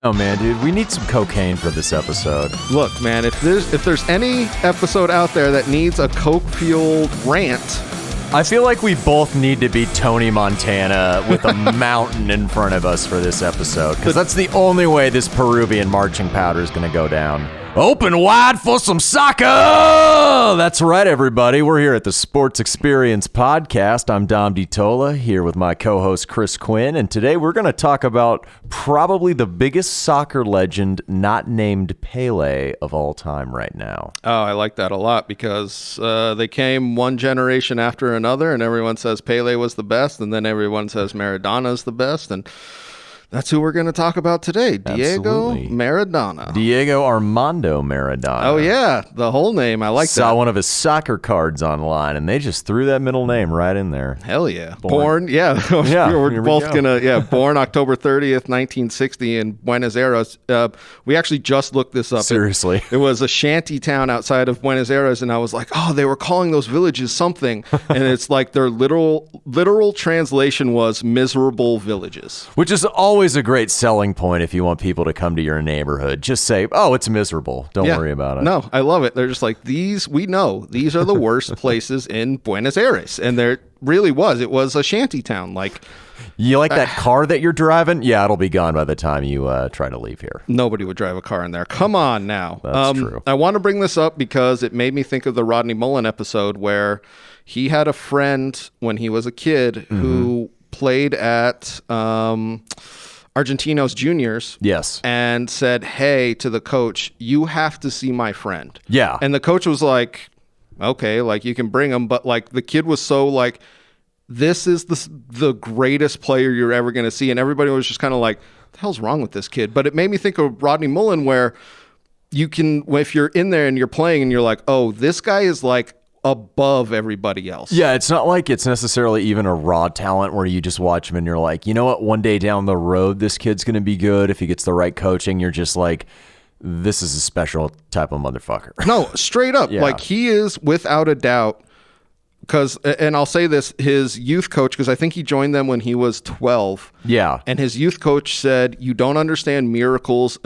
Oh man, dude, we need some cocaine for this episode. Look, man, if there's any episode out there that needs a coke-fueled rant, I feel like we both need to be Tony Montana with a mountain in front of us for this episode, because that's the only way this Peruvian marching powder is going to go down. Open wide for some soccer! That's right, everybody. We're here at the Sports Experience Podcast. I'm Dom DiTolla, here with my co-host Chris Quinn, and today we're going to talk about probably the biggest soccer legend not named Pele of all time right now. Oh, I like that a lot because they came one generation after another, and everyone says Pele was the best, and then everyone says Maradona's the best, and that's who we're going to talk about today. Diego Maradona. Diego Armando Maradona. Oh, yeah. The whole name. I like that. Saw one of his soccer cards online, and they just threw that middle name right in there. Hell yeah. Born we're both going to, born October 30th, 1960 in Buenos Aires. We actually just looked this up. Seriously. It was a shanty town outside of Buenos Aires, and I was like, oh, they were calling those villages something. And it's like their literal translation was miserable villages. Which is always a great selling point if you want people to come to your neighborhood. Just say, oh, it's miserable. Don't worry about it. No, I love it. They're just like, these are the worst places in Buenos Aires. And there really was. It was a shanty town. Like, you like that car that you're driving? Yeah, it'll be gone by the time you try to leave here. Nobody would drive a car in there. Come on now. That's true. I want to bring this up because it made me think of the Rodney Mullen episode where he had a friend when he was a kid who played at Argentinos juniors. Yes. And said, hey, to the coach, you have to see my friend. Yeah. And the coach was like, okay, like you can bring him. But like the kid was so like, this is the greatest player you're ever going to see. And everybody was just kind of like, what the hell's wrong with this kid? But it made me think of Rodney Mullen where you can, if you're in there and you're playing and you're like, oh, this guy is like above everybody else. Yeah, it's not like it's necessarily even a raw talent where you just watch him and you're like, you know what, one day down the road, this kid's going to be good. If he gets the right coaching, you're just like, this is a special type of motherfucker. No, straight up. Yeah. Like he is without a doubt because, and I'll say this, his youth coach, because I think he joined them when he was 12. Yeah. And his youth coach said, you don't understand miracles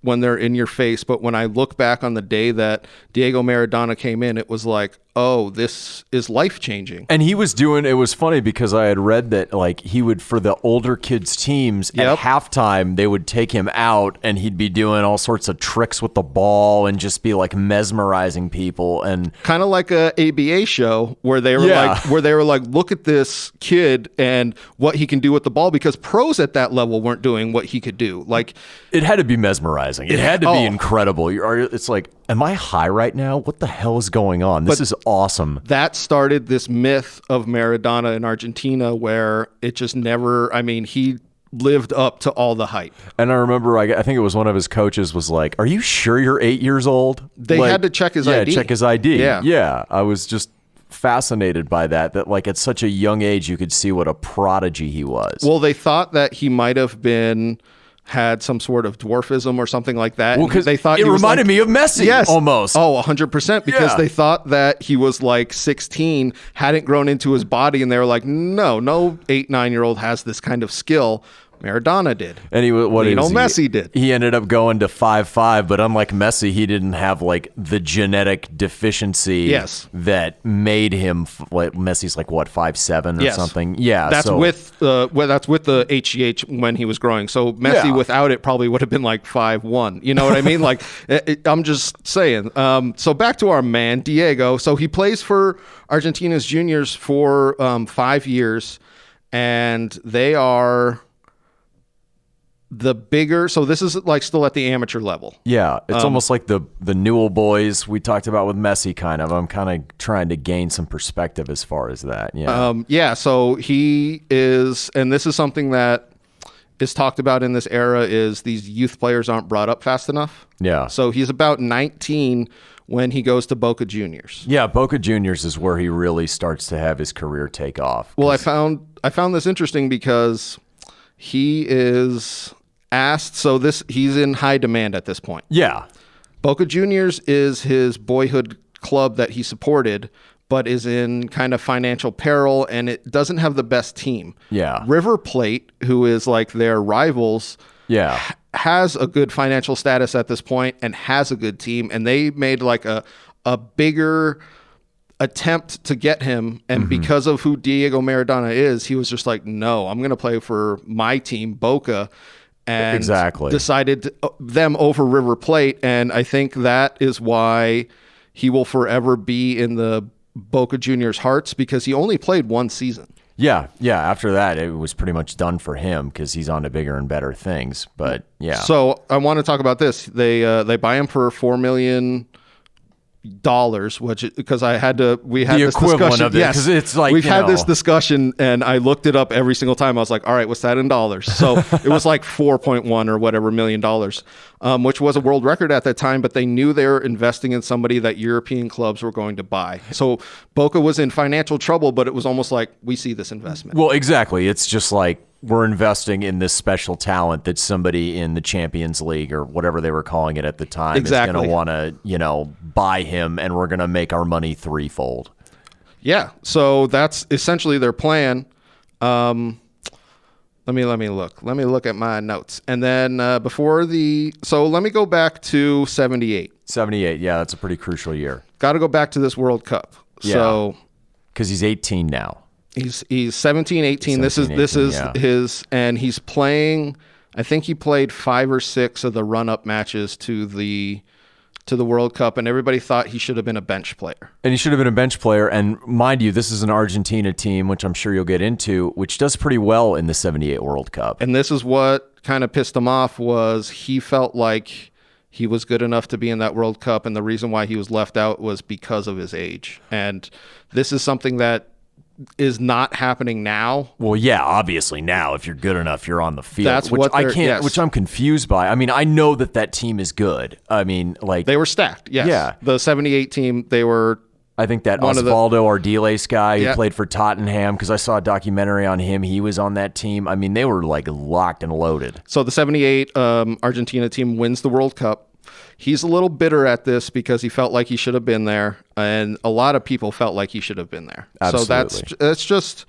when they're in your face. But when I look back on the day that Diego Maradona came in, it was like, oh, this is life-changing. And he was doing, it was funny because I had read that like he would, for the older kids teams at halftime, they would take him out and he'd be doing all sorts of tricks with the ball and just be like mesmerizing people. And kind of like a ABA show where they were like, look at this kid and what he can do with the ball, because pros at that level weren't doing what he could do. Like it had to be mesmerizing. It had to be incredible. It's like, am I high right now? What the hell is going on? This is awesome. That started this myth of Maradona in Argentina where it just never, he lived up to all the hype. And I remember, I think it was one of his coaches was like, are you sure you're 8 years old? They had to check his ID. Yeah, check his ID. Yeah. Yeah. I was just fascinated by that like at such a young age, you could see what a prodigy he was. Well, they thought that he might have had some sort of dwarfism or something like that. Well, because they thought it reminded me of Messi. Yes. Almost. Oh, 100%. Because they thought that he was like 16, hadn't grown into his body, and they were like, no 8-9-year-old has this kind of skill. Maradona did. And Messi did. He ended up going to 5'5", but unlike Messi, he didn't have like the genetic deficiency that made him like Messi's like what 5'7" or something. Yeah, that's with the HGH when he was growing. So Messi without it probably would have been like 5'1". You know what I mean? Like I'm just saying. So back to our man Diego. So he plays for Argentina's juniors for 5 years, and they are the bigger, so this is like still at the amateur level. Yeah, it's almost like the Newell boys we talked about with Messi kind of. I'm kind of trying to gain some perspective as far as that. Yeah. So he is, and this is something that is talked about in this era, is these youth players aren't brought up fast enough. Yeah. So he's about 19 when he goes to Boca Juniors. Yeah, Boca Juniors is where he really starts to have his career take off. Well, I found this interesting because he is asked, so he's in high demand at this point. Yeah. Boca Juniors is his boyhood club that he supported, but is in kind of financial peril, and it doesn't have the best team. Yeah. River Plate, who is like their rivals, Yeah. has a good financial status at this point and has a good team, and they made like a bigger attempt to get him, and because of who Diego Maradona is, he was just like, no, I'm going to play for my team, Boca, and decided them over River Plate, and I think that is why he will forever be in the Boca Juniors' hearts, because he only played one season. Yeah. After that, it was pretty much done for him because he's on to bigger and better things. But yeah. So I want to talk about this. They buy him for $4 million, which because we had the this equivalent discussion. of it, because it's like we've had this discussion, and I looked it up every single time. I was like, all right, what's that in dollars? So it was like 4.1 or whatever $million, which was a world record at that time. But they knew they were investing in somebody that European clubs were going to buy. So Boca was in financial trouble, but it was almost like, we see this investment. Well, exactly. It's just like, we're investing in this special talent that somebody in the Champions League or whatever they were calling it at the time is going to want to, buy him, and we're going to make our money threefold. Yeah. So that's essentially their plan. Let me look. Let me look at my notes. And then let me go back to 78. 78. Yeah, that's a pretty crucial year. Got to go back to this World Cup. Yeah. So because he's 18 now. He's 17, 18. This is his, and he's playing. I think he played 5 or 6 of the run-up matches to the World Cup, and everybody thought he should have been a bench player. And he should have been a bench player. And mind you, this is an Argentina team, which I'm sure you'll get into, which does pretty well in the 78 World Cup. And this is what kind of pissed him off, was he felt like he was good enough to be in that World Cup, and the reason why he was left out was because of his age. And this is something that is not happening now. Well, yeah, obviously now, if you're good enough, you're on the field. That's which what I can't. yes. Which I'm confused by. I mean, I know that team is good. I mean, like they were stacked. Yes. Yeah. The 78 team, they were. I think that Osvaldo Ardiles guy who played for Tottenham, because I saw a documentary on him. He was on that team. I mean, they were like locked and loaded. So the 78 Argentina team wins the World Cup. He's a little bitter at this because he felt like he should have been there, and a lot of people felt like he should have been there. Absolutely. So that's just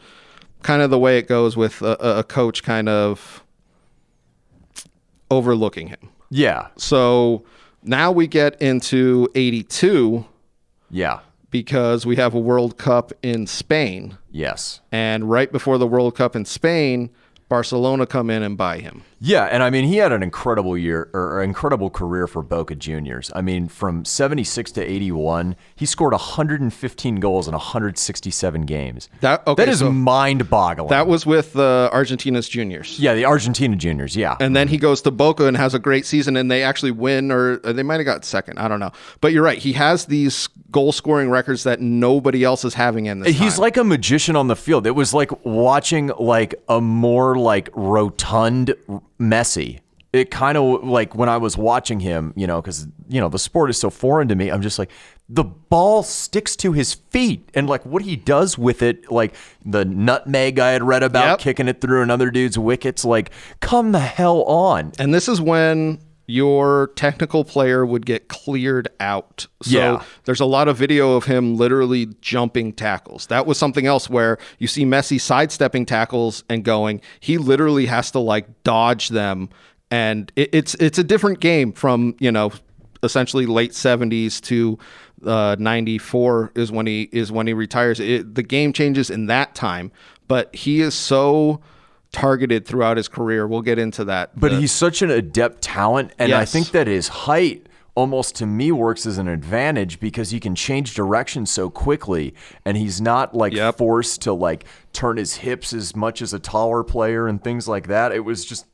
kind of the way it goes with a coach kind of overlooking him. Yeah. So now we get into 82. Yeah. Because we have a World Cup in Spain. Yes. And right before the World Cup in Spain, Barcelona come in and buy him. Yeah, and I mean, he had an incredible year, or incredible career for Boca Juniors. I mean, from 76 to 81, he scored 115 goals in 167 games. That is mind-boggling. That was with Argentina's juniors. Yeah, the Argentina juniors, yeah. And then he goes to Boca and has a great season, and they actually win, or they might have got second. I don't know. But you're right. He has these goal-scoring records that nobody else is having in this He's time. like a magician on the field. It was like watching like a more like rotund Messi. It kind of like when I was watching him, because, the sport is so foreign to me. I'm just like, the ball sticks to his feet, and like what he does with it, like the nutmeg I had read about, kicking it through another dude's wickets, like, come the hell on. And this is when your technical player would get cleared out. So there's a lot of video of him literally jumping tackles. That was something else where you see Messi sidestepping tackles and going. He literally has to like dodge them. And it's a different game from, essentially late 70s to 94 is when he retires. The game changes in that time, but he is so targeted throughout his career. We'll get into that. But he's such an adept talent, and I think that his height almost to me works as an advantage because he can change direction so quickly, and he's not like forced to like turn his hips as much as a taller player and things like that. It was just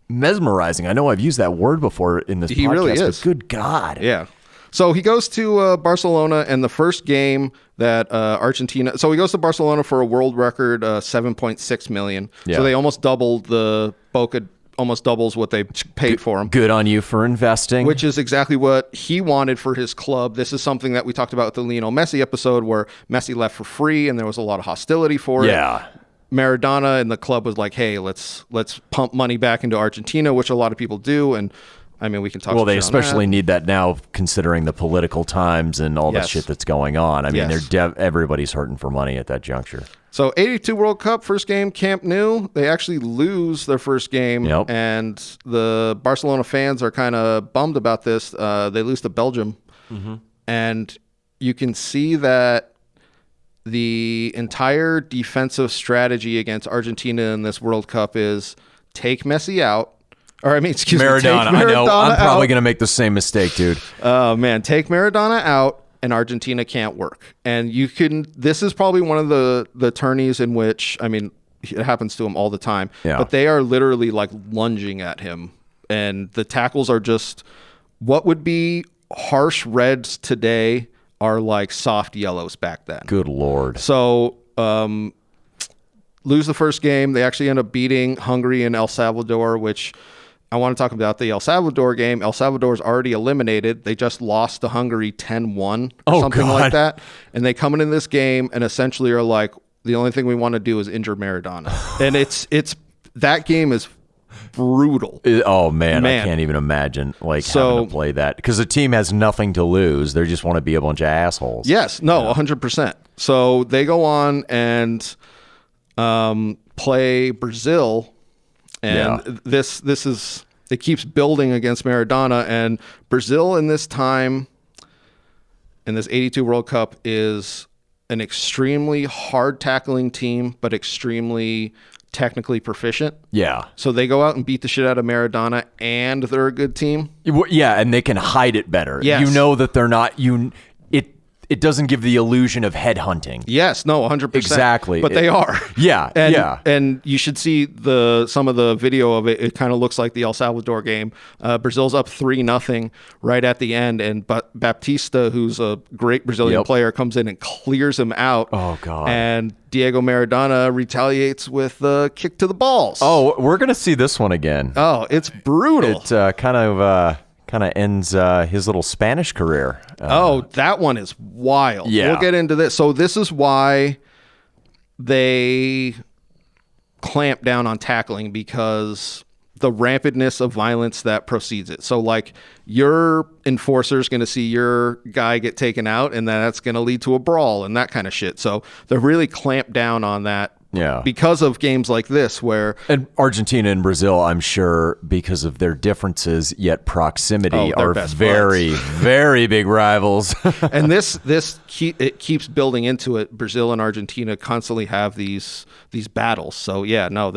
mesmerizing. I know I've used that word before in this podcast, really is. but good God. Yeah. So he goes to Barcelona, and the first game that Argentina... So he goes to Barcelona for a world record, $7.6 million. Yeah. So they almost doubled Boca almost doubles what they paid for him. Good on you for investing. Which is exactly what he wanted for his club. This is something that we talked about with the Lionel Messi episode, where Messi left for free, and there was a lot of hostility for it. Yeah. Maradona and the club was like, hey, let's pump money back into Argentina, which a lot of people do, and I mean, we can talk. Well, they shit on especially that. need that now, considering the political times and all the Yes. shit that's going on. I mean, Yes. everybody's hurting for money at that juncture. So 82 World Cup, first game, Camp Nou. They actually lose their first game, Yep. and the Barcelona fans are kind of bummed about this. They lose to Belgium, and you can see that the entire defensive strategy against Argentina in this World Cup is take Messi out. Or, I mean, excuse me, take Maradona, I know. I'm probably out. going to make the same mistake, dude. Oh, man, take Maradona out, and Argentina can't work. And you can, this is probably one of the tourneys in which, I mean, it happens to him all the time, Yeah. but they are literally like lunging at him. And the tackles are just, what would be harsh reds today are like soft yellows back then. Good Lord. So, lose the first game. They actually end up beating Hungary and El Salvador, which I want to talk about the El Salvador game. El Salvador is already eliminated. They just lost to Hungary 10-1 or something like that. And they come into this game and essentially are like, the only thing we want to do is injure Maradona. And it's that game is brutal. Oh, man, I can't even imagine having to play that. Because the team has nothing to lose. They just want to be a bunch of assholes. Yes, no, 100%. So they go on and play Brazil. And this is, it keeps building against Maradona, and Brazil in this time, in this 82 World Cup, is an extremely hard tackling team, but extremely technically proficient. Yeah. So they go out and beat the shit out of Maradona, and they're a good team. Yeah, and they can hide it better. Yes. You know that they're not, it doesn't give the illusion of headhunting. Yes, no, 100%. Exactly. But they are. Yeah, And you should see some of the video of it. It kind of looks like the El Salvador game. Brazil's up 3-0 right at the end, and Baptista, who's a great Brazilian player, comes in and clears him out. Oh, God. And Diego Maradona retaliates with the kick to the balls. Oh, we're going to see this one again. Oh, it's brutal. It kind of ends his little Spanish career. That one is wild. Yeah. We'll get into this. So this is why they clamp down on tackling, because the rampantness of violence that precedes it. So like your enforcer's going to see your guy get taken out, and then that's going to lead to a brawl and that kind of shit. So they're really clamped down on that. Yeah. Because of games like this where... And Argentina and Brazil, I'm sure, because of their differences yet proximity, are very, very big rivals. And it keeps building into it. Brazil and Argentina constantly have these battles. So yeah, no,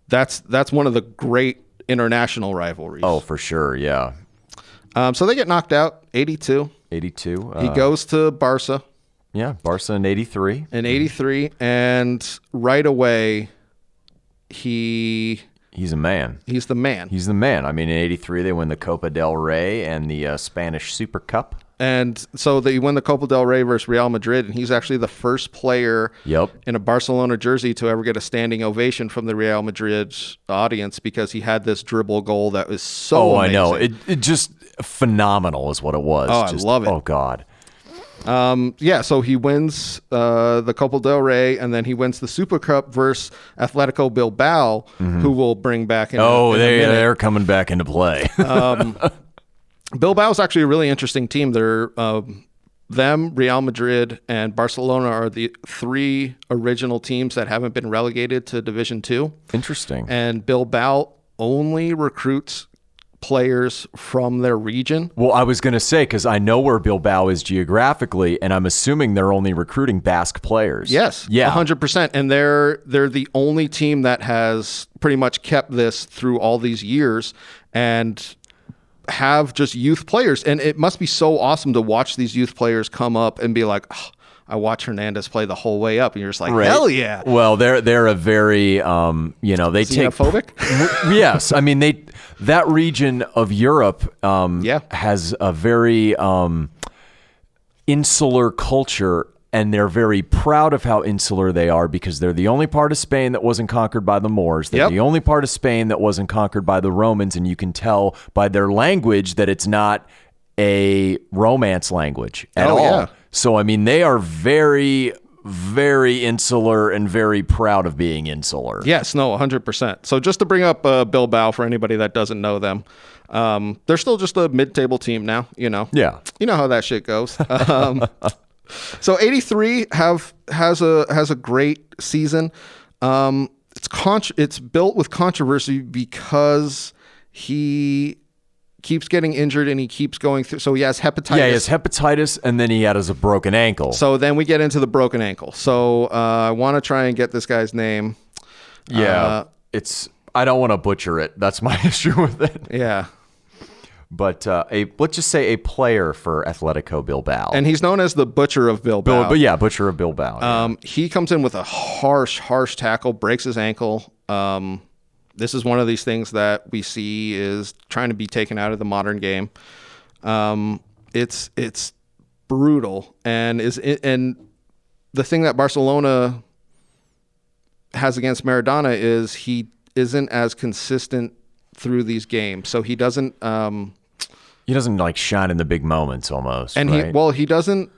that's one of the great international rivalries. Oh, for sure, yeah. So they get knocked out, 82. 82. He goes to Barca. Yeah, Barca in 83. In 83, and right away, he's a man. He's the man. He's the man. I mean, in 83, they win the Copa del Rey and the Spanish Super Cup. And so they win the Copa del Rey versus Real Madrid, and he's actually the first player in a Barcelona jersey to ever get a standing ovation from the Real Madrid audience, because he had this dribble goal that was so amazing. I know. It just phenomenal is what it was. Oh, I love it. Oh, God. So he wins the Copa del Rey, and then he wins the Super Cup versus Atletico Bilbao, who will bring back in they're coming back into play. Bilbao is actually a really interesting team. They're Real Madrid, and Barcelona are the three original teams that haven't been relegated to Division 2. Interesting. And Bilbao only recruits players from their region. Well, I was going to say, because I know where Bilbao is geographically, and I'm assuming they're only recruiting Basque players. Yes, yeah, 100%. And they're the only team that has pretty much kept this through all these years and have just youth players. And it must be so awesome to watch these youth players come up and be like, oh, I watch Hernandez play the whole way up, and you're just like, hell yeah. Well, they're a very, they take xenophobic. Yes, I mean that region of Europe has a very insular culture, and they're very proud of how insular they are, because they're the only part of Spain that wasn't conquered by the Moors. They're the only part of Spain that wasn't conquered by the Romans, and you can tell by their language that it's not a Romance language at all. Yeah. So, I mean, they are very very insular and very proud of being insular. Yes, no, 100%. So just to bring up Bilbao for anybody that doesn't know them, they're still just a mid-table team now, you know. Yeah. You know how that shit goes. So 83 has a great season. It's built with controversy because he keeps getting injured and he keeps going through. So he has hepatitis. Yeah, he has hepatitis, and then he had a broken ankle. So then we get into the broken ankle. So I want to try and get this guy's name. Yeah, I don't want to butcher it. That's my issue with it. Yeah. But let's just say a player for Atletico Bilbao. And he's known as the Butcher of Bilbao. But yeah, Butcher of Bilbao. Yeah. He comes in with a harsh tackle, breaks his ankle. This is one of these things that we see is trying to be taken out of the modern game. It's brutal, and the thing that Barcelona has against Maradona is he isn't as consistent through these games. So he doesn't like shine in the big moments almost. And right? he doesn't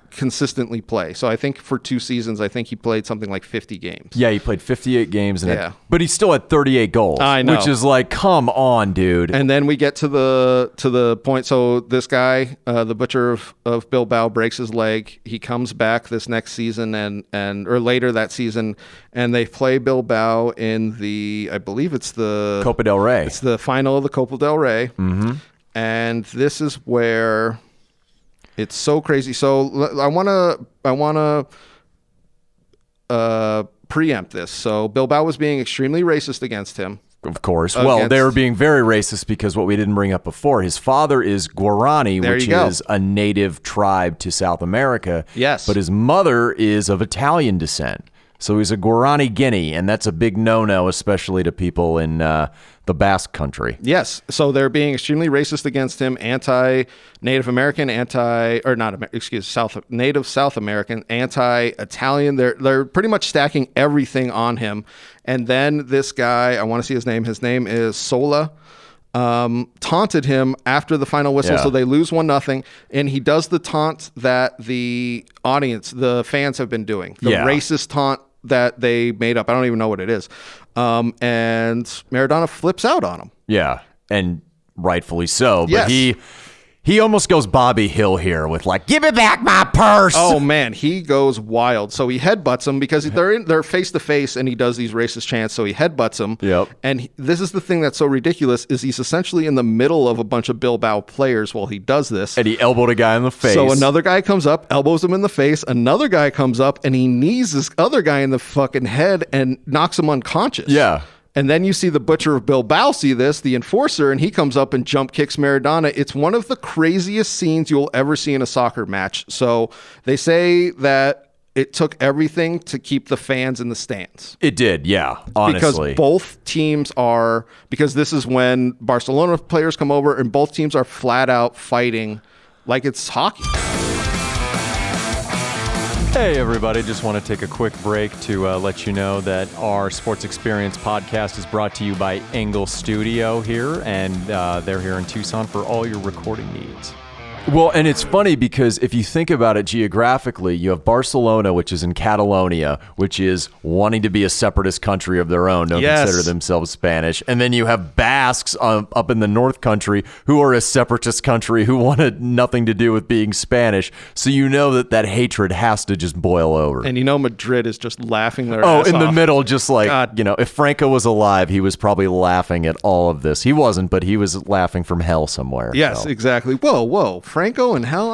consistently play. So I think for 2 seasons, I think he played something like 50 games. Yeah, he played 58 games, but he still had 38 goals. I know, which is like, come on, dude. And then we get to the point. So this guy, the Butcher of Bilbao, breaks his leg. He comes back this next season or later that season, and they play Bilbao in I believe it's the Copa del Rey. It's the final of the Copa del Rey. Mm-hmm. And this is where it's so crazy. So I want to preempt this. So Bilbao was being extremely racist against him. Of course. Well, they were being very racist because what we didn't bring up before, his father is Guarani, which is a native tribe to South America. Yes. But his mother is of Italian descent. So he's a Guarani Guinea, and that's a big no-no, especially to people in the Basque country. Yes. So they're being extremely racist against him, anti-Native American, native South American, anti-Italian. They're pretty much stacking everything on him. And then this guy, I want to see his name. His name is Sola. Taunted him after the final whistle, so they lose 1-0, and he does the taunt that the audience, the fans have been doing, the racist taunt that they made up. I don't even know what it is. And Maradona flips out on him. Yeah, and rightfully so. But Yes. he almost goes Bobby Hill here with like, give me back my purse. Oh man, he goes wild. So he headbutts him because they're face to face, and he does these racist chants. So he headbutts him. Yep. And this is the thing that's so ridiculous is he's essentially in the middle of a bunch of Bilbao players while he does this. And he elbowed a guy in the face. So another guy comes up, elbows him in the face. Another guy comes up, and he knees this other guy in the fucking head and knocks him unconscious. Yeah. And then you see the Butcher of Bilbao see this, the enforcer, and he comes up and jump kicks Maradona. It's one of the craziest scenes you'll ever see in a soccer match. So they say that it took everything to keep the fans in the stands. It did, yeah, honestly. Because both teams because this is when Barcelona players come over and both teams are flat out fighting like it's hockey. Hey everybody, just want to take a quick break to let you know that our Sports Experience podcast is brought to you by Engle Studio here, and they're here in Tucson for all your recording needs. Well, and it's funny because if you think about it geographically, you have Barcelona, which is in Catalonia, which is wanting to be a separatist country of their own, don't consider themselves Spanish. And then you have Basques up in the North Country who are a separatist country who wanted nothing to do with being Spanish. So you know that hatred has to just boil over. And you know Madrid is just laughing their ass in the off. middle, just like, God. You know, if Franco was alive, he was probably laughing at all of this. He wasn't, but he was laughing from hell somewhere. Yes, so. Exactly. Whoa. Franco in hell?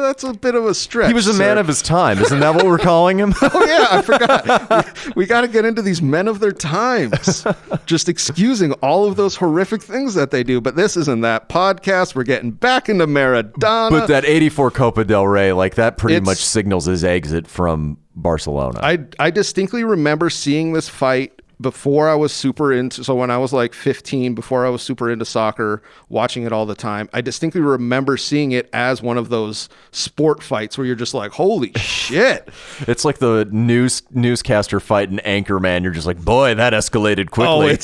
That's a bit of a stretch. He was a man of his time. Isn't that what we're calling him? Oh, yeah, I forgot. We got to get into these men of their times. Just excusing all of those horrific things that they do. But this isn't that podcast. We're getting back into Maradona. But that 84 Copa del Rey, like that pretty much signals his exit from Barcelona. I distinctly remember seeing this fight before I was super into, so when I was like 15, before I was super into soccer, watching it all the time, I distinctly remember seeing it as one of those sport fights where you're just like, holy shit. It's like the newscaster fight in Anchorman. You're just like, boy, that escalated quickly.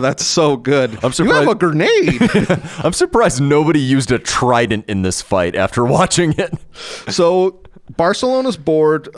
That's so good. I'm surprised, you have a grenade. I'm surprised nobody used a trident in this fight after watching it. So Barcelona's board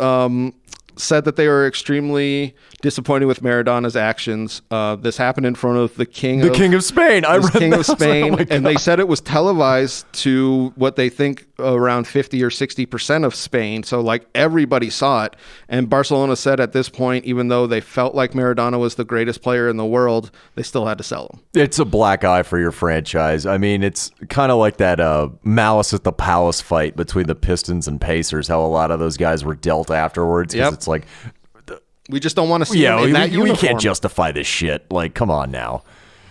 said that they were extremely disappointed with Maradona's actions. This happened in front of the King of Spain. And they said it was televised to what they think around 50 or 60% of Spain. So like everybody saw it. And Barcelona said at this point, even though they felt like Maradona was the greatest player in the world, they still had to sell him. It's a black eye for your franchise. I mean, it's kind of like that Malice at the Palace fight between the Pistons and Pacers, how a lot of those guys were dealt afterwards. Yep. It's like, we just don't want to see him in that uniform. We can't justify this shit. Like, come on now.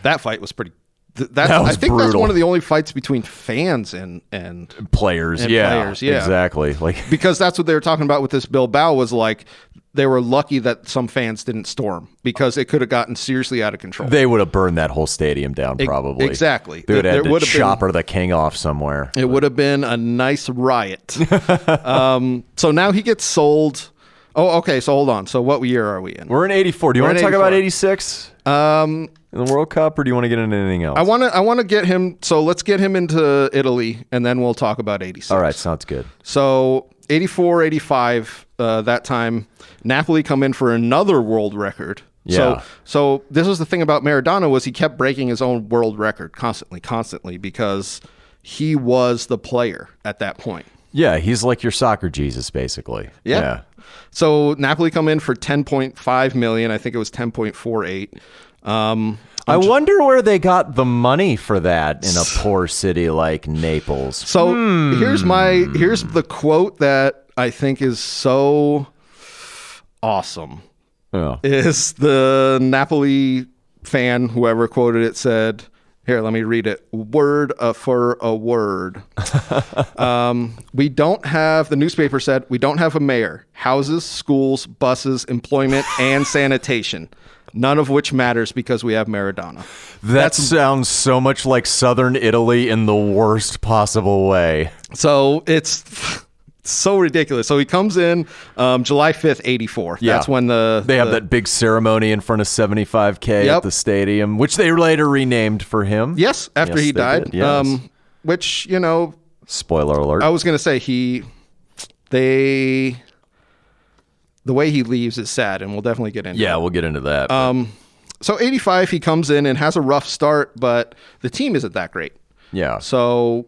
That fight was pretty... I think brutal. That's one of the only fights between fans and players. Players, exactly. Like, because that's what they were talking about with this Bilbao was like they were lucky that some fans didn't storm because it could have gotten seriously out of control. They would have burned that whole stadium down probably. Exactly. They would have had to chopper the king off somewhere. It would have been a nice riot. So now he gets sold. Oh, okay. So hold on. So what year are we in? We're in 84. Do you want to talk about 86? In the World Cup, or do you want to get into anything else? I want to get him. So let's get him into Italy, and then we'll talk about 86. All right, sounds good. So 84, 85, that time, Napoli come in for another world record. Yeah. So this was the thing about Maradona was he kept breaking his own world record constantly because he was the player at that point. Yeah, he's like your soccer Jesus, basically. Yeah. So Napoli come in for 10.5 million. I think it was 10.48. I wonder where they got the money for that in a poor city like Naples. So here's the quote that I think is so awesome. Yeah. Is the Napoli fan, whoever quoted it, said, here, let me read it. Word for a word. We don't have, the newspaper said, we don't have a mayor, houses, schools, buses, employment, and sanitation. None of which matters because we have Maradona. That sounds so much like Southern Italy in the worst possible way. So it's so ridiculous. So he comes in July 5th, 84. Yeah. That's when they have that big ceremony in front of 75K at the stadium, which they later renamed for him. Yes, after he died. Yes. Which, spoiler alert. I was going to say the way he leaves is sad, and we'll definitely get into it. Yeah, we'll get into that. So 85, he comes in and has a rough start, but the team isn't that great. Yeah. So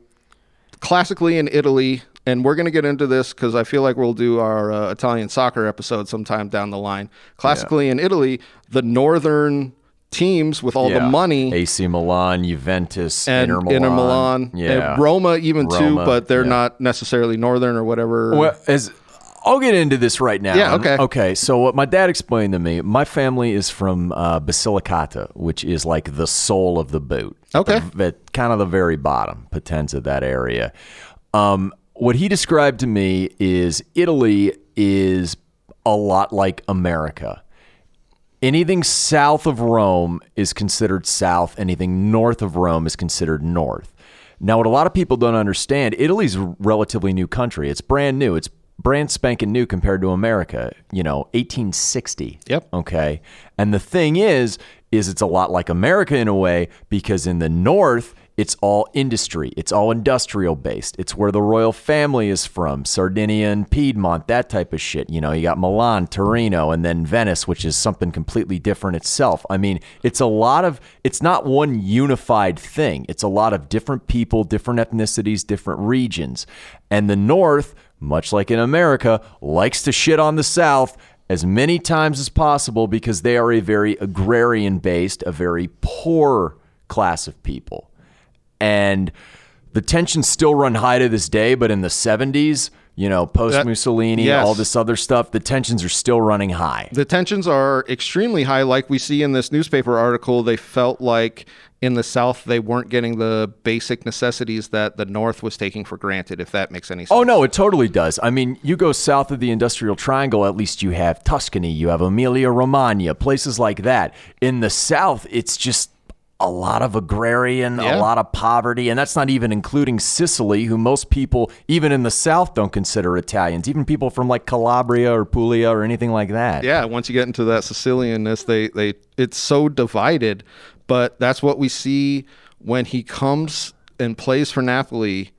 classically in Italy, and we're going to get into this because I feel like we'll do our Italian soccer episode sometime down the line. Classically in Italy, the northern teams with all the money. AC Milan, Juventus, and Inter Milan. And Roma too, but they're not necessarily northern or whatever. Well, I'll get into this right now. Yeah, okay. Okay, so what my dad explained to me, my family is from Basilicata, which is like the soul of the boot. Okay. Kind of the very bottom, Potenza, that area. What he described to me is Italy is a lot like America. Anything south of Rome is considered south. Anything north of Rome is considered north. Now, what a lot of people don't understand, Italy's a relatively new country. It's brand new. It's brand spanking new compared to America, 1860. Yep. Okay. And the thing is it's a lot like America in a way, because in the north, it's all industry. It's all industrial based. It's where the royal family is from, Sardinia and Piedmont, that type of shit. You got Milan, Torino, and then Venice, which is something completely different itself. I mean, it's not one unified thing. It's a lot of different people, different ethnicities, different regions. And the north, much like in America, likes to shit on the South as many times as possible because they are a very agrarian-based, a very poor class of people. And the tensions still run high to this day, but in the 70s, post-Mussolini, all this other stuff, the tensions are still running high. The tensions are extremely high. Like we see in this newspaper article, they felt like in the South, they weren't getting the basic necessities that the North was taking for granted, if that makes any sense. Oh, no, it totally does. I mean, you go south of the Industrial Triangle, at least you have Tuscany, you have Emilia-Romagna, places like that. In the South, it's just a lot of agrarian, a lot of poverty, and that's not even including Sicily, who most people, even in the South, don't consider Italians, even people from like Calabria or Puglia or anything like that. Yeah, once you get into that Sicilianness, it's so divided, but that's what we see when he comes and plays for Napoli.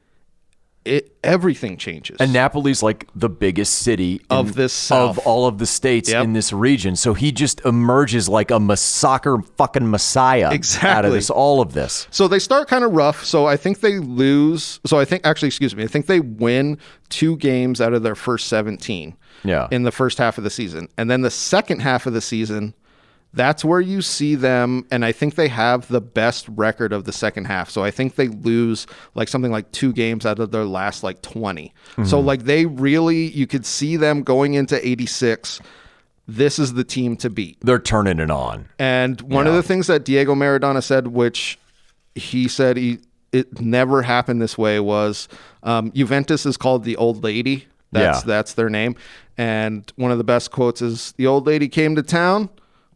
everything changes. And Napoli's like the biggest city of this South. Of all of the states in this region. So he just emerges like a soccer fucking messiah out of all of this. So they start kind of rough. So I think they lose. So I think they win 2 games out of their first 17 in the first half of the season. And then the second half of the season, that's where you see them, and I think they have the best record of the second half. So I think they lose like something like 2 games out of their last like 20. So like they really, you could see them going into 86. This is the team to beat. They're turning it on. And one of the things that Diego Maradona said, which he said it never happened this way, was Juventus is called the old lady. That's their name. And one of the best quotes is, "The old lady came to town.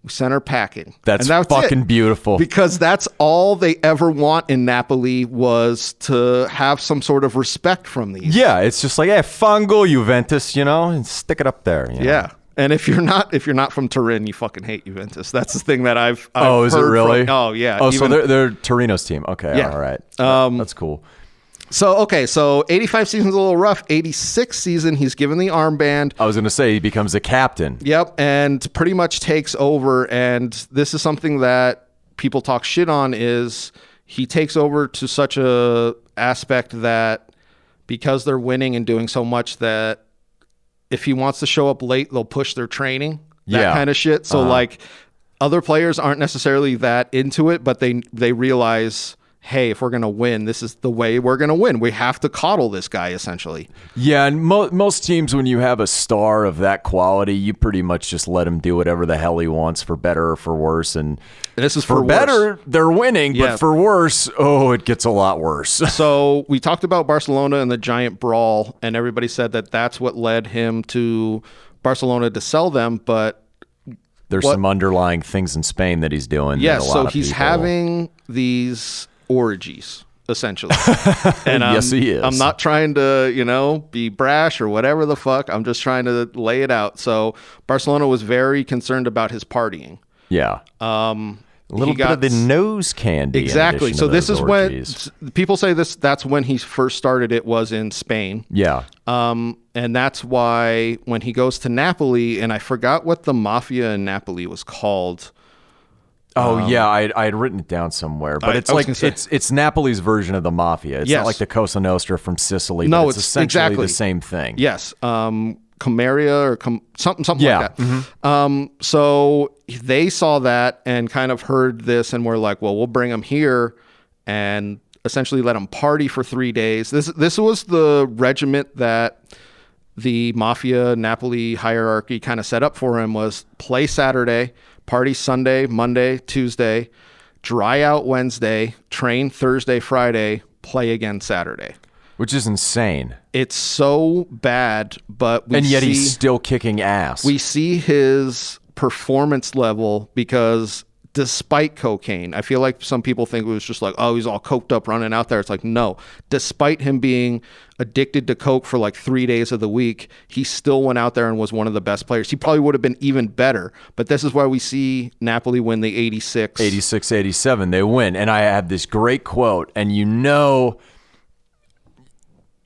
We sent her packing." That's fucking beautiful. Because that's all they ever want in Napoli, was to have some sort of respect from these. Yeah, it's just like, hey, fango Juventus, and stick it up there. Yeah. And if you're not from Turin, you fucking hate Juventus. That's the thing that I've oh, is heard it really? Oh, yeah. Oh, so they're Torino's team. Okay, yeah. All right. That's cool. So 85 season's a little rough. 86 season, he's given the armband. I was going to say he becomes a captain. Yep, and pretty much takes over. And this is something that people talk shit on, is he takes over to such a aspect that because they're winning and doing so much, that if he wants to show up late, they'll push their training, that kind of shit. So like other players aren't necessarily that into it, but they realize, hey, if we're going to win, this is the way we're going to win. We have to coddle this guy, essentially. Yeah, and most teams, when you have a star of that quality, you pretty much just let him do whatever the hell he wants, for better or for worse. And this is for better, they're winning, but for worse, it gets a lot worse. So we talked about Barcelona and the giant brawl, and everybody said that that's what led him to Barcelona to sell them, but there's some underlying things in Spain that he's doing. Yes, so he's having these orgies, essentially. And yes, he is. I'm not trying to, be brash or whatever the fuck. I'm just trying to lay it out. So Barcelona was very concerned about his partying. Yeah. A little bit of the nose candy. Exactly. So this is orgies. When people say that's when he first started. It was in Spain. Yeah. And that's why when he goes to Napoli, and I forgot what the mafia in Napoli was called. Oh yeah, I had written it down somewhere, but it's like it's Napoli's version of the mafia. It's not like the Cosa Nostra from Sicily. No, but it's essentially the same thing. Yes, Comaria or something like that. Mm-hmm. So they saw that and kind of heard this, and were like, well, we'll bring him here and essentially let him party for 3 days. This was the regiment that the mafia Napoli hierarchy kind of set up for him, was play Saturday, party Sunday, Monday, Tuesday, dry out Wednesday, train Thursday, Friday, play again Saturday. Which is insane. It's so bad, but yet he's still kicking ass. We see his performance level, because despite cocaine, I feel like some people think it was just like, oh, he's all coked up running out there. It's like, no. Despite him being addicted to coke for like 3 days of the week, he still went out there and was one of the best players. He probably would have been even better, but this is why we see Napoli win the 86-87. They win. And I have this great quote, and you know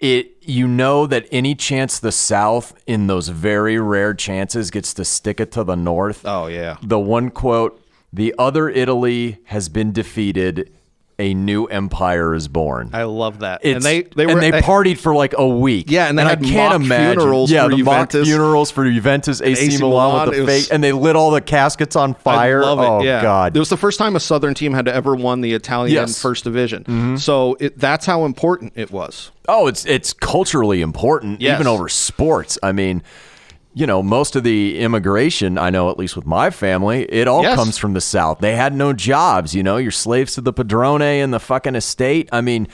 that any chance the South, in those very rare chances, gets to stick it to the North. Oh, yeah. The one quote, "The other Italy has been defeated. A new empire is born." I love that. And they partied for like a week. Yeah, and they had mock funerals for the Juventus. Mock funerals for Juventus, AC Milan with the fake, and they lit all the caskets on fire. I love it. Oh, yeah. God. It was the first time a Southern team had ever won the Italian First Division. Mm-hmm. So that's how important it was. Oh, it's culturally important, even over sports. I mean, most of the immigration, I know, at least with my family, it all comes from the South. They had no jobs, you're slaves to the padrone and the fucking estate. I mean,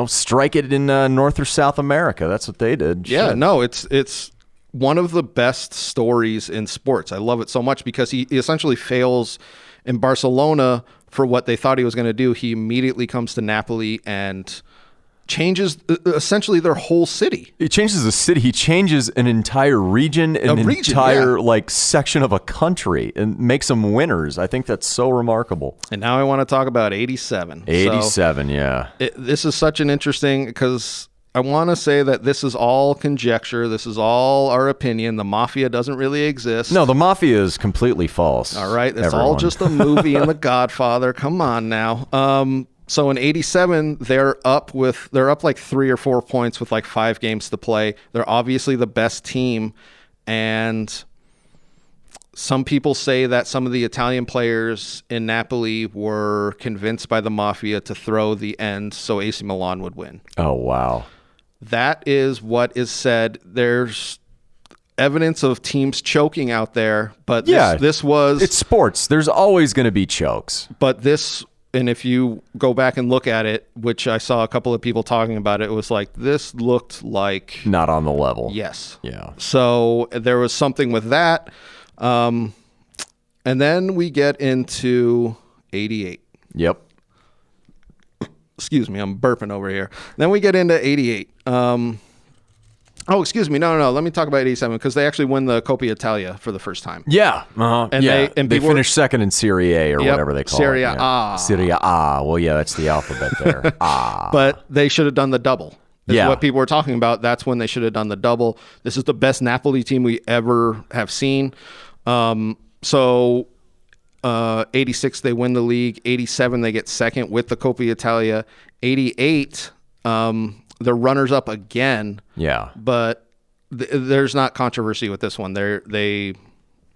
strike it in North or South America. That's what they did. Yeah, no, it's one of the best stories in sports. I love it so much because he essentially fails in Barcelona for what they thought he was going to do. He immediately comes to Napoli and changes essentially their whole city. He changes the city. He changes an entire region, entire section of a country, and makes them winners. I think that's so remarkable. And now I want to talk about 87. 87, yeah. This is such an interesting, because I want to say that this is all conjecture. This is all our opinion. The mafia doesn't really exist. No, the mafia is completely false. All right. It's all just a movie and The Godfather. Come on now. So in 87, they're up like 3 or 4 points with like 5 games to play. They're obviously the best team. And some people say that some of the Italian players in Napoli were convinced by the mafia to throw the end so AC Milan would win. Oh, wow. That is what is said. There's evidence of teams choking out there, but this was... It's sports. There's always going to be chokes. But this, and if you go back and look at it, which I saw a couple of people talking about it, was like, this looked like... Not on the level. Yes. Yeah. So there was something with that. And then we get into 88. Yep. Excuse me, I'm burping over here. Then we get into 88. Excuse me. No. Let me talk about 87 because they actually win the Coppa Italia for the first time. Yeah. Uh-huh. And they finished second in Serie A or whatever they call Serie it. A. Serie A. Well, yeah, that's the alphabet there. But they should have done the double. Yeah. What people were talking about. That's when they should have done the double. This is the best Napoli team we ever have seen. 86, they win the league. 87, they get second with the Coppa Italia. 88, they're runners up again. Yeah. But there's not controversy with this one. They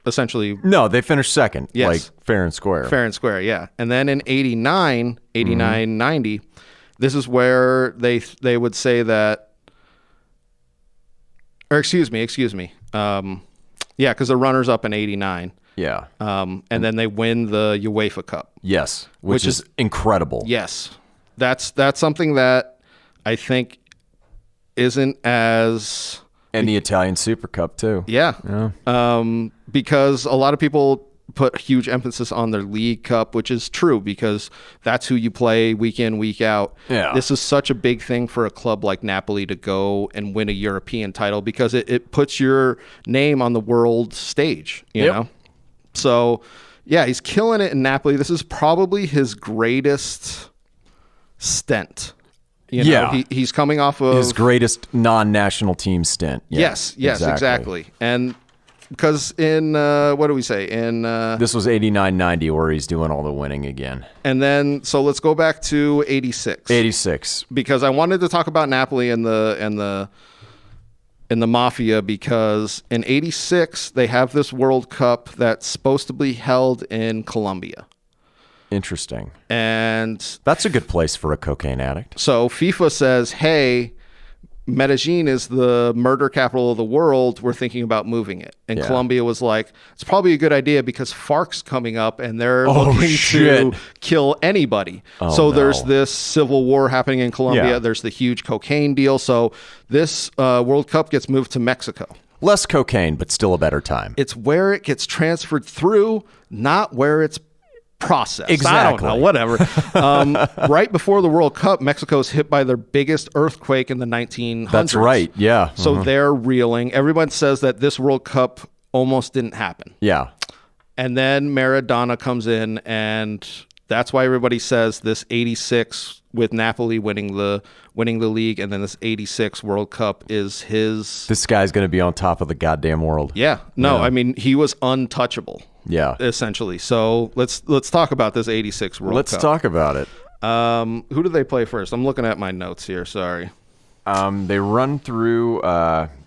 essentially... No, they finished second. Yes. Like fair and square. Fair and square, yeah. And then in 89, 90, this is where they would say that... Or excuse me. Yeah, because the runners up in 89. Yeah. And then they win the UEFA Cup. Yes, which is incredible. Yes. That's something that I think isn't as... And the Italian Super Cup, too. Yeah. Because a lot of people put huge emphasis on their League Cup, which is true because that's who you play week in, week out. Yeah. This is such a big thing for a club like Napoli to go and win a European title because it puts your name on the world stage, you know? So, yeah, he's killing it in Napoli. This is probably his greatest stint. You know, he's coming off of... His greatest non-national team stint. Yeah, yes, exactly. And... Because in, what do we say? This was 89-90 where he's doing all the winning again. And then, so let's go back to 86. 86. Because I wanted to talk about Napoli and the Mafia because in 86, they have this World Cup that's supposed to be held in Colombia. Interesting. And... That's a good place for a cocaine addict. So FIFA says, hey... Medellin is the murder capital of the world. We're thinking about moving it. And Colombia was like, it's probably a good idea because FARC's coming up and they're looking to kill anybody. There's this civil war happening in Colombia. Yeah. There's the huge cocaine deal. So this World Cup gets moved to Mexico. Less cocaine, but still a better time. It's where it gets transferred through, not where it's process. Exactly. I don't know, whatever. Right before the World Cup, Mexico's hit by their biggest earthquake in the 1900s. That's right, yeah. So they're reeling. Everyone says that this World Cup almost didn't happen. Yeah. And then Maradona comes in, and that's why everybody says this 86 with Napoli winning the league, and then this 86 World Cup is his... This guy's going to be on top of the goddamn world. Yeah. No, I mean, he was untouchable. Yeah. Essentially. So let's talk about this 86 World Cup. Let's talk about it. Who do they play first? I'm looking at my notes here. Sorry. They run through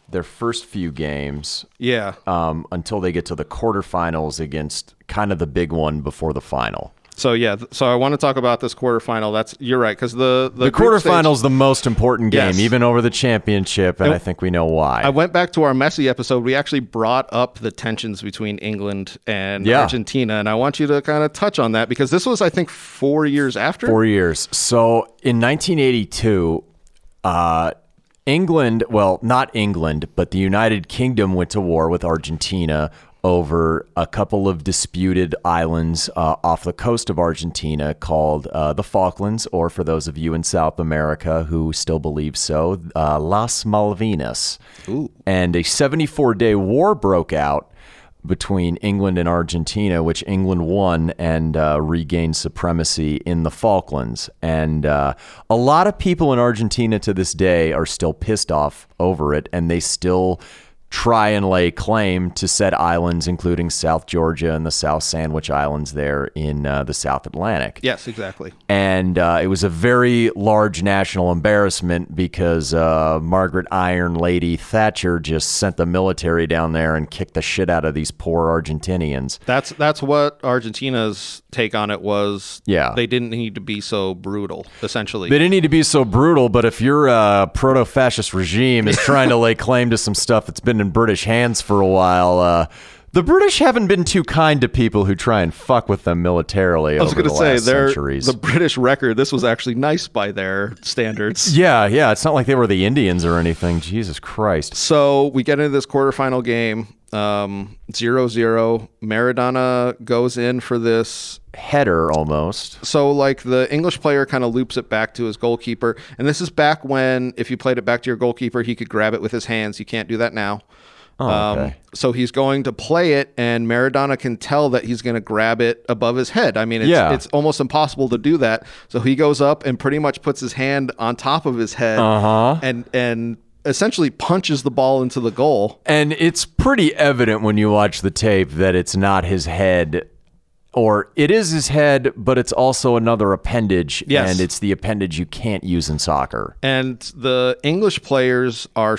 their first few games. Yeah. Until they get to the quarterfinals against kind of the big one before the final. So yeah, so I want to talk about this quarterfinal. You're right, because the quarterfinal is the most important game, Yes. even over the championship, and I think we know why. I went back to our Messi episode. We actually brought up the tensions between England and Argentina, and I want you to kind of touch on that because this was, I think, 4 years after. 4 years. So in 1982, England, well, not England, but the United Kingdom went to war with Argentina over a couple of disputed islands off the coast of Argentina called the Falklands, or for those of you in South America who still believe so, Las Malvinas. Ooh. And a 74-day war broke out between England and Argentina, which England won and regained supremacy in the Falklands. And a lot of people in Argentina to this day are still pissed off over it, and they still try and lay claim to said islands, including South Georgia and the South Sandwich Islands there in the South Atlantic. Yes, exactly. And it was a very large national embarrassment because Margaret Iron Lady Thatcher just sent the military down there and kicked the shit out of these poor Argentinians. That's what Argentina's take on it was. Yeah. They didn't need to be so brutal, essentially. They didn't need to be so brutal, but if your proto-fascist regime is trying to lay claim to some stuff that's been in British hands for a while, the British haven't been too kind to people who try and fuck with them militarily over the last centuries. The British record, this was actually nice by their standards. Yeah. It's not like they were the Indians or anything. Jesus Christ. So we get into this quarterfinal game, 0-0. Maradona goes in for this header almost. So like the English player kind of loops it back to his goalkeeper. And this is back when if you played it back to your goalkeeper, he could grab it with his hands. You can't do that now. Okay. So he's going to play it, and Maradona can tell that he's going to grab it above his head. I mean, it's almost impossible to do that. So he goes up and pretty much puts his hand on top of his head and essentially punches the ball into the goal. And it's pretty evident when you watch the tape that it's not his head, or it is his head, but it's also another appendage. Yes. And it's the appendage you can't use in soccer. And the English players are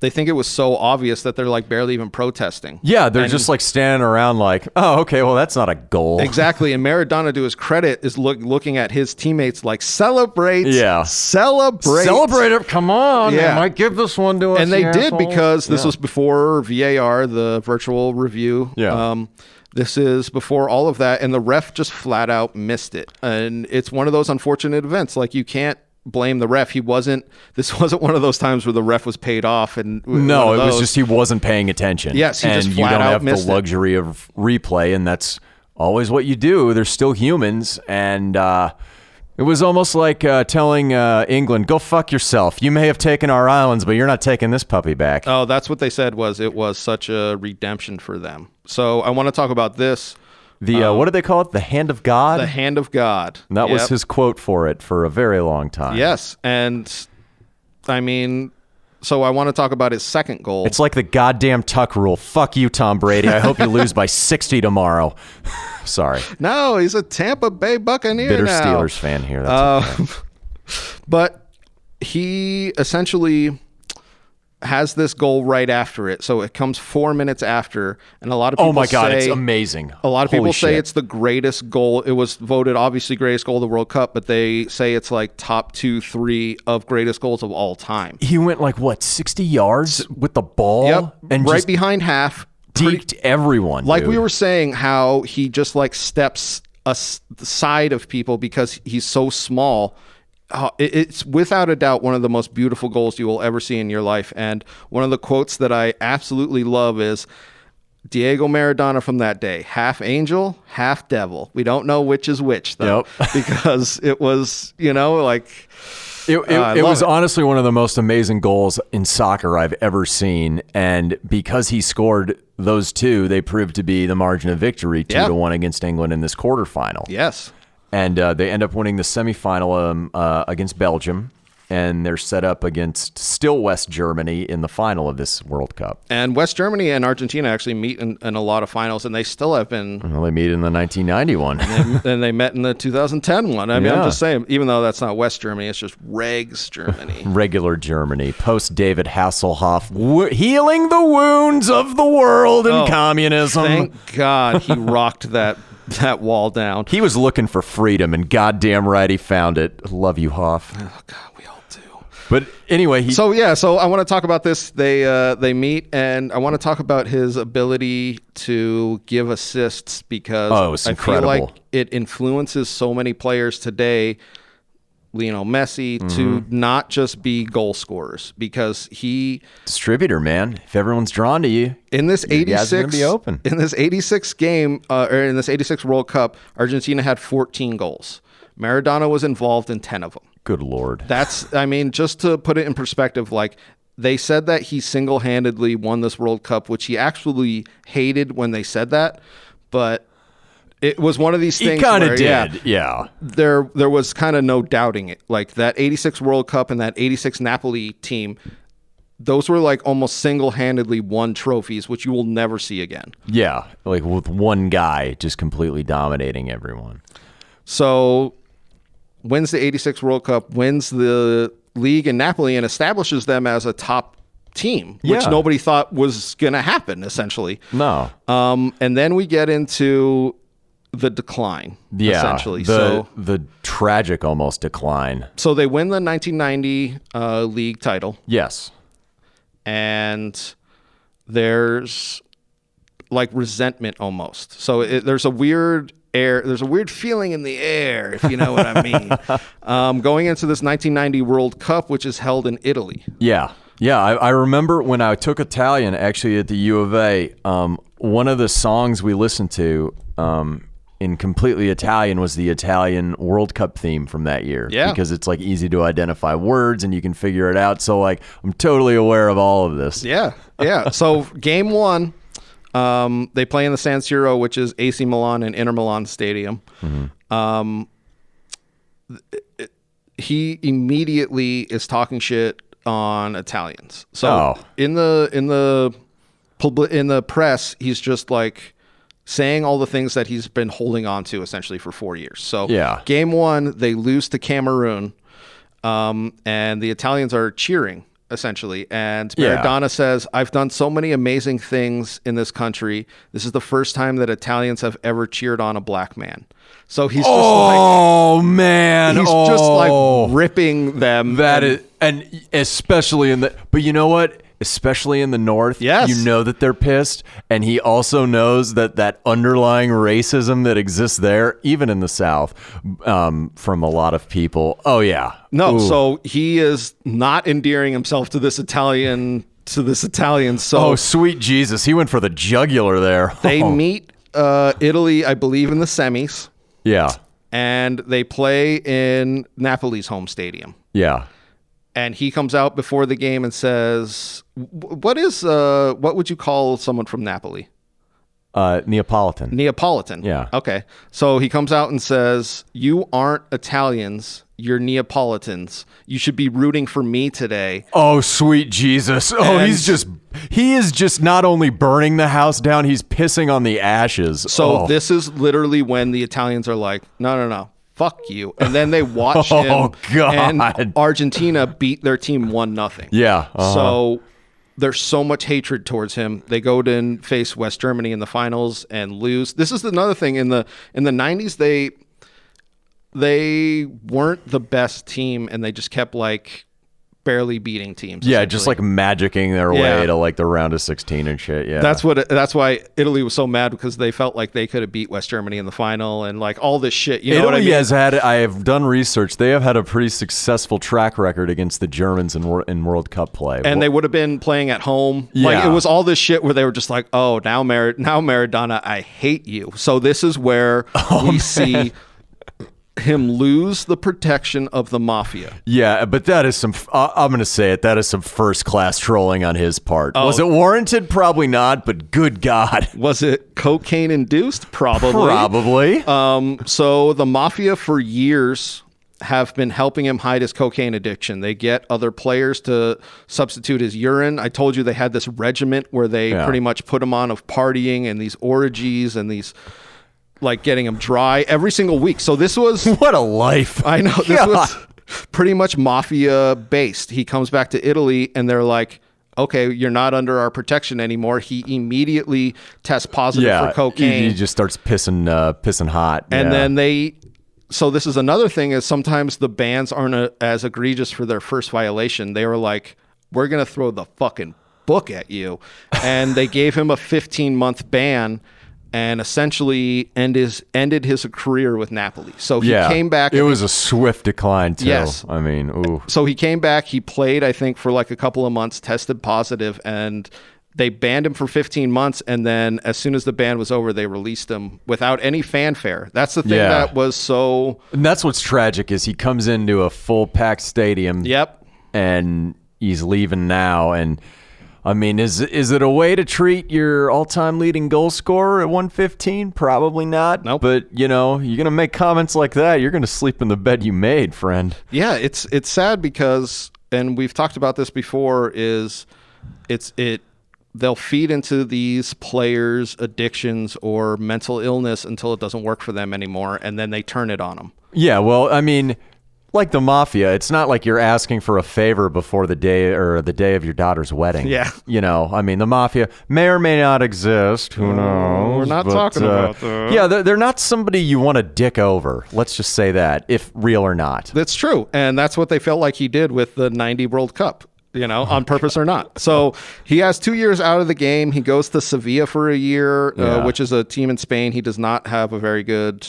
they think it was so obvious that they're like barely even protesting. Yeah, they're just like standing around like, oh, okay, well, that's not a goal. Exactly. And Maradona, to his credit, is looking at his teammates like, celebrate. Yeah. Celebrate. Celebrate it. Come on. Yeah. They might give this one to us. And they did, assholes. because this was before VAR, the virtual review. Yeah. This is before all of that. And the ref just flat out missed it. And it's one of those unfortunate events. Like, you can't blame the ref. This wasn't one of those times where the ref was paid off. And no, it was just he wasn't paying attention. Yes, he just flat out missed it. And you don't have the luxury of replay, and that's always what you do. They're still humans, and it was almost like telling England, go fuck yourself. You may have taken our islands, but you're not taking this puppy back. Oh, that's what they said. It was such a redemption for them. So I want to talk about this. What do they call it? The hand of God? The hand of God. And that was his quote for it for a very long time. Yes. And I mean, so I want to talk about his second goal. It's like the goddamn Tuck rule. Fuck you, Tom Brady. I hope you lose by 60 tomorrow. Sorry. No, he's a Tampa Bay Buccaneer Bitter now. Steelers fan here. That's okay. But he essentially has this goal right after it. So it comes 4 minutes after, and a lot of people oh my God, say, it's amazing. A lot of people Holy say shit. it's the greatest goal. It was voted obviously greatest goal of the World Cup, but they say it's like top 2, 3 of greatest goals of all time. He went like, what, 60 yards with the ball? Yep. And right just behind half. deked everyone. Like dude. we were saying, how he just like steps aside of people because he's so small. It's without a doubt one of the most beautiful goals you will ever see in your life. And one of the quotes that I absolutely love is Diego Maradona from that day, half angel, half devil. We don't know which is which, though, because it was, like... It was honestly one of the most amazing goals in soccer I've ever seen. And because he scored those two, they proved to be the margin of victory 2-1 against England in this quarterfinal. Yes. And they end up winning the semifinal against Belgium, and they're set up against still West Germany in the final of this World Cup. And West Germany and Argentina actually meet in a lot of finals, and they still have been... Well, they meet in the 1990 one. And they met in the 2010 one. I mean, I'm just saying, even though that's not West Germany, it's just Regs Germany. Regular Germany, post-David Hasselhoff, healing the wounds of the world in communism. Thank God he rocked that wall down. He was looking for freedom, and goddamn right he found it. Love you, Hoff. Oh, God, we all do. But anyway, So I want to talk about this. They meet, and I want to talk about his ability to give assists because it's incredible. I feel like it influences so many players today, Lionel Messi, to not just be goal scorers, because distributor, man. If everyone's drawn to you, in this 86 be open. In this 86 game or in this 86 World Cup, Argentina had 14 goals. Maradona was involved in 10 of them. Good Lord. Just to put it in perspective, like They said that he single-handedly won this World Cup, which he actually hated when they said that, but it was one of these things. He kind of did, yeah. There was kind of no doubting it. Like that 86 World Cup and that 86 Napoli team, those were like almost single-handedly won trophies, which you will never see again. Yeah, like with one guy just completely dominating everyone. So wins the 86 World Cup, wins the league in Napoli, and establishes them as a top team, which nobody thought was going to happen, essentially. No. And then we get into the decline, essentially. The tragic almost decline. So they win the 1990 league title. Yes. And there's like resentment almost. So there's a weird there's a weird feeling in the air, if you know what I mean. Going into this 1990 World Cup, which is held in Italy. Yeah. Yeah, I remember when I took Italian, actually at the U of A, one of the songs we listened to in completely Italian was the Italian World Cup theme from that year. Yeah. Because it's like easy to identify words and you can figure it out. So like I'm totally aware of all of this. Yeah. Yeah. So game one, they play in the San Siro, which is AC Milan and Inter Milan Stadium. Mm-hmm. He immediately is talking shit on Italians. So in the press, he's just like saying all the things that he's been holding on to essentially for 4 years. So game one, they lose to Cameroon, and the Italians are cheering essentially. And Maradona says, "I've done so many amazing things in this country. This is the first time that Italians have ever cheered on a black man." So he's just just like ripping them. And especially but you know what? Especially in the North, you know that they're pissed. And he also knows that underlying racism that exists there, even in the South, from a lot of people. Oh, yeah. No, so he is not endearing himself to this Italian. So, sweet Jesus. He went for the jugular there. They meet Italy, I believe, in the semis. Yeah. And they play in Napoli's home stadium. Yeah. And he comes out before the game and says, what would you call someone from Napoli? Neapolitan. Neapolitan. Yeah. Okay. So he comes out and says, "You aren't Italians. You're Neapolitans. You should be rooting for me today." Oh, sweet Jesus. Oh, he is just not only burning the house down, he's pissing on the ashes. So this is literally when the Italians are like, no. Fuck you. And then they watch him and Argentina beat their team 1-0. Yeah. So there's so much hatred towards him. They go to face West Germany in the finals and lose. This is another thing. In the 90s, they weren't the best team and they just kept like barely beating teams. Yeah, just like magicking their way to like the round of 16 and shit. Yeah, that's why Italy was so mad, because they felt like they could have beat West Germany in the final and like all this shit. You know what I mean? I have done research. They have had a pretty successful track record against the Germans in World Cup play, and they would have been playing at home. Yeah. Like it was all this shit where they were just like, "Oh, now Maradona, I hate you." So this is where we see him lose the protection of the mafia. Yeah, but that is I'm going to say it, that is some first-class trolling on his part. Was it warranted? Probably not, but good God. Was it cocaine-induced? Probably. So the mafia for years have been helping him hide his cocaine addiction. They get other players to substitute his urine. I told you they had this regiment where they pretty much put him on of partying and these orgies and these... like getting him dry every single week. So this was... What a life. I know. This was pretty much mafia based. He comes back to Italy and they're like, "Okay, you're not under our protection anymore." He immediately tests positive for cocaine. He just starts pissing hot. And then so this is another thing, is sometimes the bans aren't as egregious for their first violation. They were like, "We're going to throw the fucking book at you." And they gave him a 15-month ban and essentially ended his career with Napoli. So he came back. It was a swift decline too. Yes. I mean, ooh. So he came back. He played, I think, for like a couple of months, tested positive, and they banned him for 15 months. And then as soon as the ban was over, they released him without any fanfare. That's the thing that was so... And that's what's tragic, is he comes into a full packed stadium. Yep. And... he's leaving now. And I mean, is it a way to treat your all-time leading goal scorer at 115? Probably not. Nope. But, you're going to make comments like that, you're going to sleep in the bed you made, friend. Yeah, it's sad because, and we've talked about this before, they'll feed into these players' addictions or mental illness until it doesn't work for them anymore, and then they turn it on them. Yeah, well, I mean, like the mafia, it's not like you're asking for a favor before the day of your daughter's wedding. Yeah. I mean, the mafia may or may not exist. Who knows? We're not talking about that. Yeah, they're not somebody you want to dick over. Let's just say that, if real or not. That's true, and that's what they felt like he did with the 90 World Cup. On purpose or not. So he has 2 years out of the game. He goes to Sevilla for a year, which is a team in Spain. He does not have a very good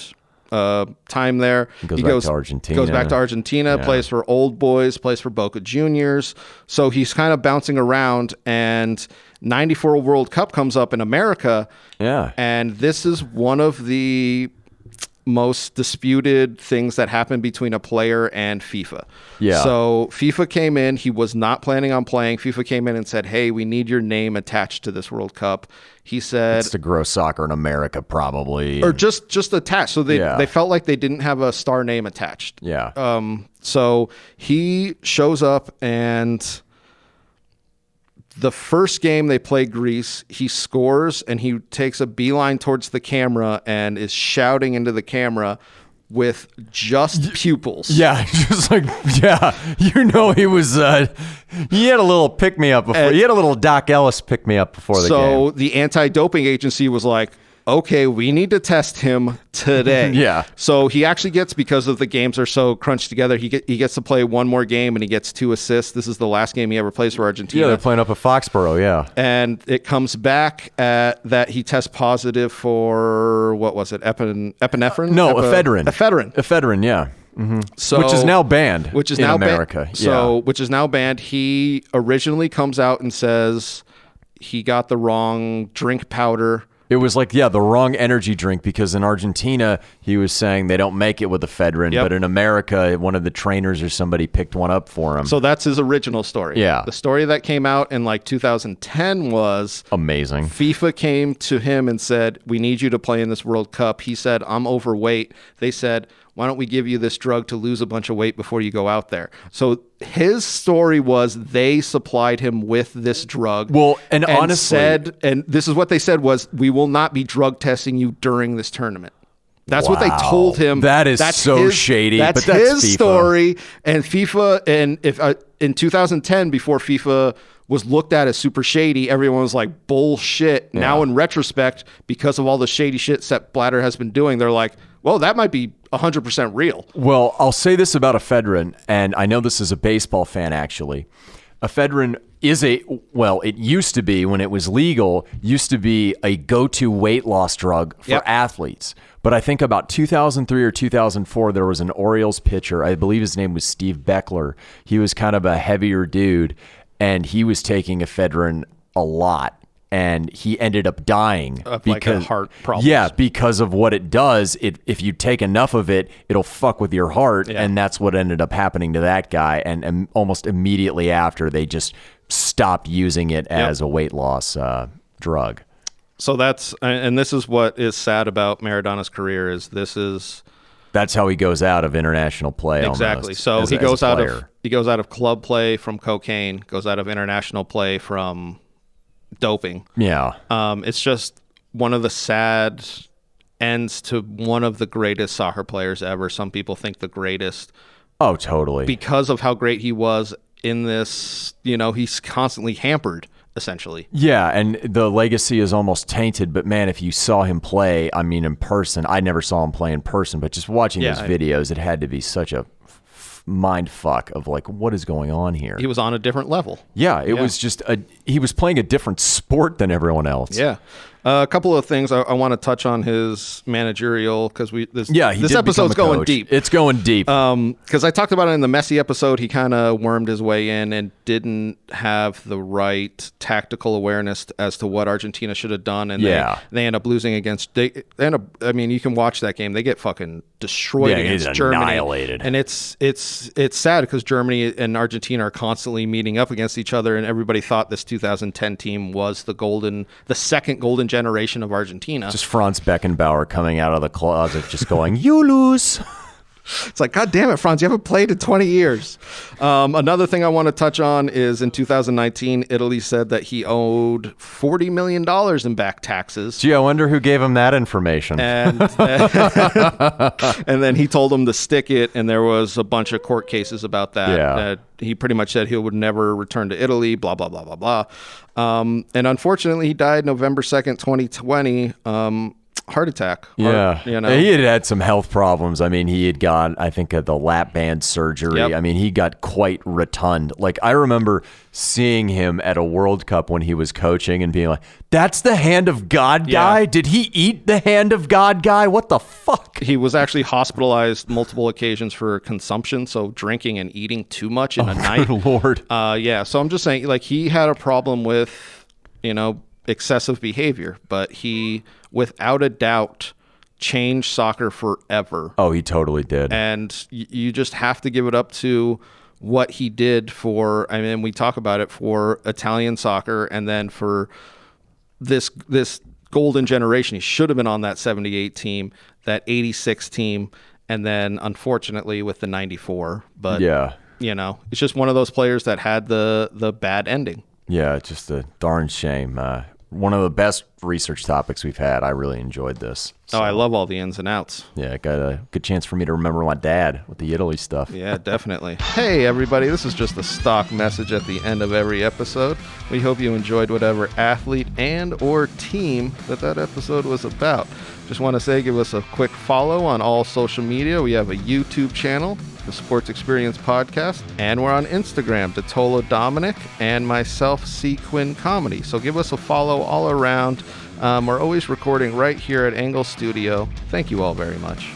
time there. He goes back to Argentina. Plays for Old Boys, plays for Boca Juniors. So he's kind of bouncing around, and 94 World Cup comes up in America. Yeah. And this is one of the most disputed things that happened between a player and FIFA. Yeah. So FIFA came in. He was not planning on playing. FIFA came in and said, hey, we need your name attached to this World Cup. He said... It's to grow soccer in America, probably. Or just attached. So they felt like they didn't have a star name attached. Yeah. So he shows up, and the first game they play Greece, he scores, and he takes a beeline towards the camera and is shouting into the camera with just pupils. Yeah, just like, he was, he had a little pick-me-up before. He had a little Doc Ellis pick-me-up before the game. So the anti-doping agency was like, okay, we need to test him today. Yeah. So he actually gets, because of the games are so crunched together, he gets to play one more game, and he gets 2 assists. This is the last game he ever plays for Argentina. Yeah, they're playing up at Foxborough, yeah. And it comes back that he tests positive for, what was it, epinephrine? No, ephedrine. Ephedrine, yeah. Mm-hmm. So, which is now banned in America. Which is now banned. He originally comes out and says he got the wrong drink powder. It was like, the wrong energy drink, because in Argentina, he was saying they don't make it with ephedrine, but in America, one of the trainers or somebody picked one up for him. So that's his original story. Yeah. The story that came out in 2010 was... amazing. FIFA came to him and said, we need you to play in this World Cup. He said, I'm overweight. They said, why don't we give you this drug to lose a bunch of weight before you go out there? So his story was they supplied him with this drug. Well, and honestly... and this is what they said was, we will not be drug testing you during this tournament. That's what they told him. That's so shady. That's his FIFA story. And FIFA, and if in 2010, before FIFA was looked at as super shady, everyone was like, bullshit. Yeah. Now in retrospect, because of all the shady shit Sepp Blatter has been doing, they're like, well, that might be 100% real. Well, I'll say this about ephedrine, and I know this is a baseball fan, actually. Ephedrine is it used to be, when it was legal, used to be a go-to weight loss drug for athletes. But I think about 2003 or 2004, there was an Orioles pitcher. I believe his name was Steve Beckler. He was kind of a heavier dude, and he was taking ephedrine a lot. And he ended up dying because like a heart problem. Yeah, because of what it does. If you take enough of it, it'll fuck with your heart, and that's what ended up happening to that guy. And almost immediately after, they just stopped using it as a weight loss drug. So this is what is sad about Maradona's career that's how he goes out of international play. Exactly. Almost, so he goes out of club play from cocaine, goes out of international play from doping. Yeah. It's just one of the sad ends to one of the greatest soccer players ever. Some people think the greatest. Oh, totally. Because of how great he was in this, he's constantly hampered, essentially. Yeah, and the legacy is almost tainted, but man, if you saw him play, I mean, in person, I never saw him play in person, but just watching his videos, it had to be such a mind fuck of like, what is going on here? He was on a different level. Yeah, it was just he was playing a different sport than everyone else. Yeah. A couple of things I want to touch on his managerial because this did episode's become a going coach. deep. It's going deep. Because I talked about it in the Messi episode. He kind of wormed his way in and didn't have the right tactical awareness as to what Argentina should have done, and they end up losing against. I mean, you can watch that game. They get fucking destroyed against Germany, annihilated. And it's sad because Germany and Argentina are constantly meeting up against each other, and everybody thought this 2010 team was the second golden generation of Argentina. Just Franz Beckenbauer coming out of the closet, just going, "You lose." It's like, God damn it, Franz, you haven't played in 20 years. Another thing I want to touch on is in 2019, Italy said that he owed $40 million in back taxes. Gee, I wonder who gave him that information. And then he told him to stick it, and there was a bunch of court cases about that. Yeah. He pretty much said he would never return to Italy, blah, blah, blah, blah, blah. And unfortunately, he died November 2nd, 2020. Heart attack. He had some health problems. I mean, he had got, I think, the lap band surgery. Yep. I mean, he got quite rotund. Like, I remember seeing him at a World Cup when he was coaching and being like, "That's the hand of God guy? Yeah. Did he eat the hand of God guy? What the fuck?" He was actually hospitalized multiple occasions for consumption, so drinking and eating too much in a night. Good Lord. So I'm just saying, like, he had a problem with, excessive behavior, but he, without a doubt, changed soccer forever. Oh, he totally did. And you just have to give it up to what he did for, I mean, we talk about it, for Italian soccer, and then for this golden generation. He should have been on that 78 team, that 86 team, and then unfortunately with the 94. But, it's just one of those players that had the bad ending. Yeah, it's just a darn shame. One of the best research topics we've had. I really enjoyed this. So. I love all the ins and outs. Yeah, got a good chance for me to remember my dad with the Italy stuff. Yeah, definitely. Hey, everybody, this is just a stock message at the end of every episode. We hope you enjoyed whatever athlete and or team that episode was about. Just want to say, give us a quick follow on all social media. We have a YouTube channel, the Sports Experience Podcast, and we're on Instagram, DiTolla Dominic, and myself, C. Quinn Comedy. So give us a follow all around. We're always recording right here at Engle Studio. Thank you all very much.